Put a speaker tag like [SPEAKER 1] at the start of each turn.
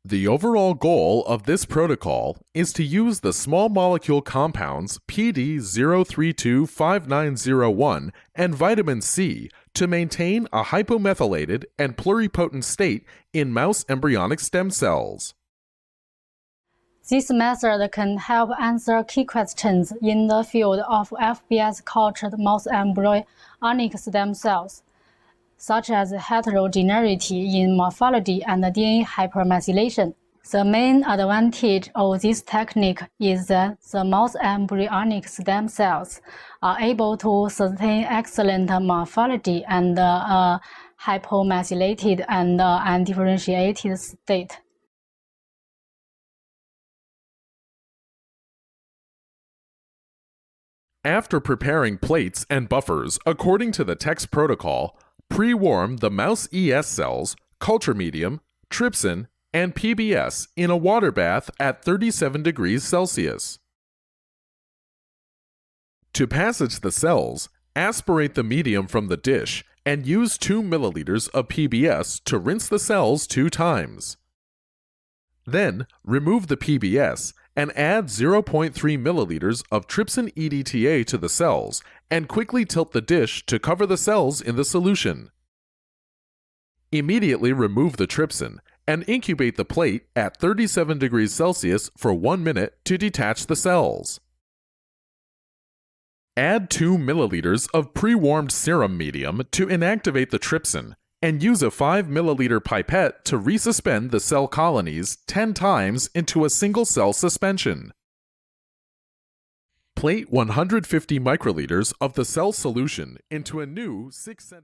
[SPEAKER 1] The overall goal of this protocol is to use the small molecule compounds PD0325901 and vitamin C to maintain a hypomethylated and pluripotent state in mouse embryonic stem cells.
[SPEAKER 2] This method can help answer key questions in the field of FBS-cultured mouse embryonic stem cells, such as heterogeneity in morphology and DNA hypermethylation. The main advantage of this technique is that the mouse embryonic stem cells are able to sustain excellent morphology and a hypomethylated and undifferentiated state.
[SPEAKER 1] After preparing plates and buffers according to the text protocol, pre-warm the mouse ES cells, culture medium, trypsin, and PBS in a water bath at 37 degrees Celsius. To passage the cells, aspirate the medium from the dish and use 2 milliliters of PBS to rinse the cells 2 times. Then, remove the PBS and add 0.3 milliliters of trypsin EDTA to the cells and quickly tilt the dish to cover the cells in the solution. Immediately remove the trypsin and incubate the plate at 37 degrees Celsius for 1 minute to detach the cells. Add 2 milliliters of pre-warmed serum medium to inactivate the trypsin and use a 5 milliliter pipette to resuspend the cell colonies 10 times into a single cell suspension. Plate 150 microliters of the cell solution into a new 6 cm